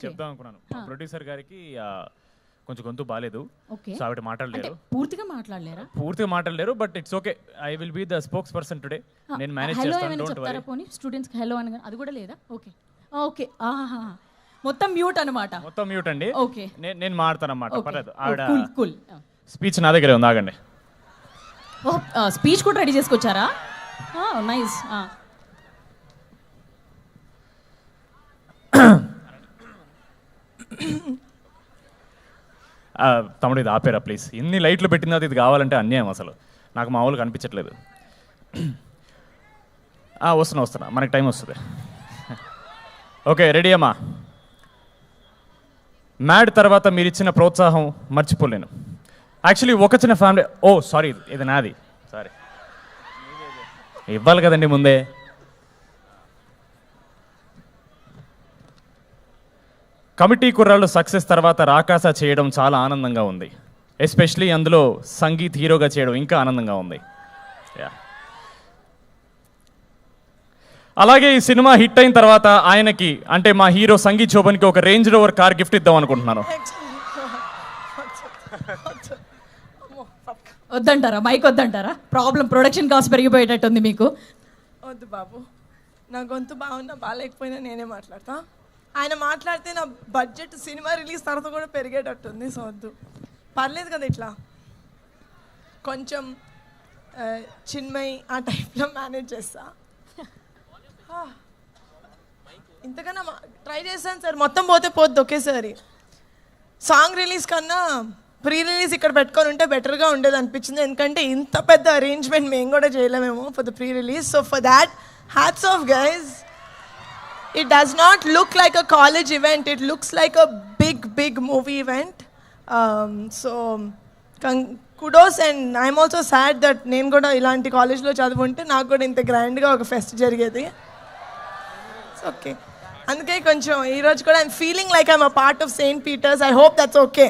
చెప్దాం అనుకున్నాను. ప్రొడ్యూసర్ గారికి కొంచెం గొంతు బాలేదు, ఓకే సో ఆవిడ మాట్లాడలేరు. పూర్తిగా మాట్లాడలేరు but it's okay. I will be the spokes person today. నేను మేనేజ్ చేస్తాను, డోంట్ వరీ. పోనీ స్టూడెంట్స్ కి హలో అని అది కూడా లేదా? ఓకే ఓకే ఆహా మొత్తం మ్యూట్ అన్నమాట. మొత్తం మ్యూట్ అండి. ఓకే నేను మాడతాను అన్నమాట. పర్లేదు. ఆవిడ కూల్ స్పీచ్ నా దగ్గరే ఉంది, ఆగండి. స్పీచ్ కూడా రెడీ చేసుకొచ్చారా? నైస్. తమ్ముడు ఇది ఆపేరా ప్లీజ్. ఇన్ని లైట్లు పెట్టిన తర్వాత ఇది కావాలంటే అన్యాయం, అసలు నాకు మామూలుగా అనిపించట్లేదు. వస్తున్నా, మనకి టైం వస్తుంది. ఓకే రెడీ అమ్మా. మ్యాడ్ తర్వాత మీరు ఇచ్చిన ప్రోత్సాహం మర్చిపోలేను. యాక్చువల్లీ ఒక చిన్న ఫ్యామిలీ. సారీ, ఇది నాది, సారీ. ఇవ్వాలి కదండి ముందే. కమిటీ కుర్రాళ్ళు సక్సెస్ తర్వాత రాకాస చేయడం చాలా ఆనందంగా ఉంది. ఎస్పెషలీ అందులో సంగీత్ హీరోగా చేయడం ఇంకా ఆనందంగా ఉంది. అలాగే ఈ సినిమా హిట్ అయిన తర్వాత ఆయనకి, అంటే మా హీరో సంగీత్ శోభన్కి ఒక రేంజ్ రోవర్ కార్ గిఫ్ట్ ఇద్దాం అనుకుంటున్నాను. వద్దంటారా? మైక్ వద్దంటారా? ప్రాబ్లం ప్రొడక్షన్ కాస్ట్ పెరిగిపోయేటట్టుంది మీకు. వద్దు బాబు, నా గొంతు బాగున్నా బాగాలేకపోయినా నేనే మాట్లాడతా. ఆయన మాట్లాడితే నా బడ్జెట్ సినిమా రిలీజ్ తర్వాత కూడా పెరిగేటట్టుంది. సో వద్దు, పర్లేదు కదా. ఇట్లా కొంచెం చిన్మయి ఆ టైప్లో మేనేజ్ చేస్తా. ఇంతకన్నా ట్రై చేస్తాను సార్. మొత్తం పోతే పోద్ది ఒకేసారి. సాంగ్ రిలీజ్ కన్నా ప్రీ రిలీజ్ ఇక్కడ పెట్టుకొని ఉంటే బెటర్గా ఉండేది అనిపించింది. ఎందుకంటే ఇంత పెద్ద అరేంజ్మెంట్ మేము కూడా చేయలేమేమో for the pre release. So for that hats off guys. It does not look like a college event. It looks like a big movie event. So kudos, and I'm also sad that నేను కూడా ఇలాంటి కాలేజ్లో చదువుంటే నాకు కూడా ఇంత గ్రాండ్గా ఒక pest జరిగేది. ఓకే, అందుకే కొంచెం ఈరోజు కూడా I'm feeling like I'm a part of Saint Peter's. I hope that's okay.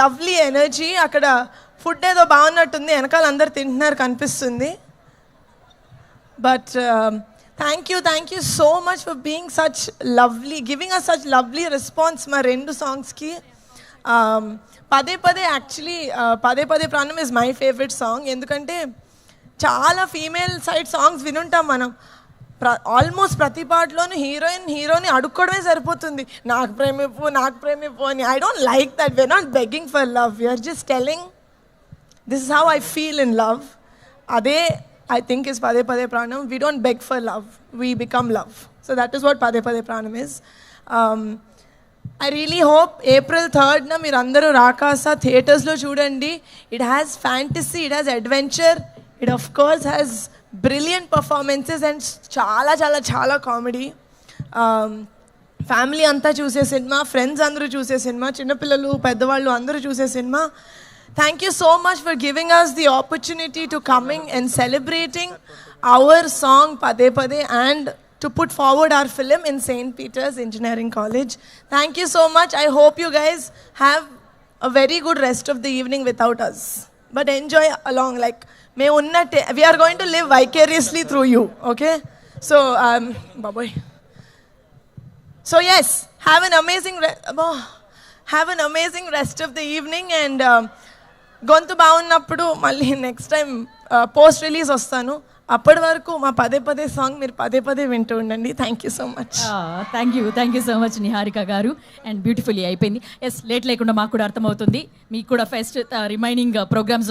Lovely energy. అక్కడ ఫుడ్ ఏదో బాగున్నట్టుంది, వెనకాల అందరు తింటున్నారు కనిపిస్తుంది. But thank you so much for being such lovely, giving us such lovely response మా రెండు సాంగ్స్కి. పదే యాక్చువల్లీ పదే ప్రాణం ఇస్ మై ఫేవరెట్ సాంగ్. ఎందుకంటే చాలా ఫీమేల్ సైడ్ సాంగ్స్ వినుంటాం మనం. ఆల్మోస్ట్ ప్రతి పాటలోనూ హీరోని అడుక్కోవడమే సరిపోతుంది, నాకు ప్రేమిప్పు అని. I don't like that. We're not begging for love, we're just telling this is how I feel in love. అదే I think is Pade Pade Pranam. We don't beg for love, we become love. So that is what Pade Pade Pranam is. I really hope April 3rd na meer andaru Rakasa theaters lo chudandi. It has fantasy, it has adventure, it of course has brilliant performances and చాలా comedy. Family anta choose cinema, friends andaru choose cinema, chinna pillalu peddavallu andaru choose cinema. Thank you so much for giving us the opportunity to coming and celebrating our song Pade Pade and to put forward our film in St. Peter's Engineering College. Thank you so much. I hope you guys have a very good rest of the evening without us. But enjoy along. Like, we are going to live vicariously through you. Okay? So, bye-bye. So yes, have an amazing rest of the evening, and గొంతు బాగున్నప్పుడు మళ్ళీ next time post release వస్తాను. అప్పటి వరకు మా పదే song మీరు పదే వింటూ ఉండండి. Thank you so much. Thank you so much Niharika గారు. అండ్ బ్యూటిఫుల్లీ అయిపోయింది. ఎస్, లేట్ లేకుండా మాకు కూడా అర్థమవుతుంది. మీకు కూడా ఫెస్ట్ రిమైనింగ్ ప్రోగ్రామ్స్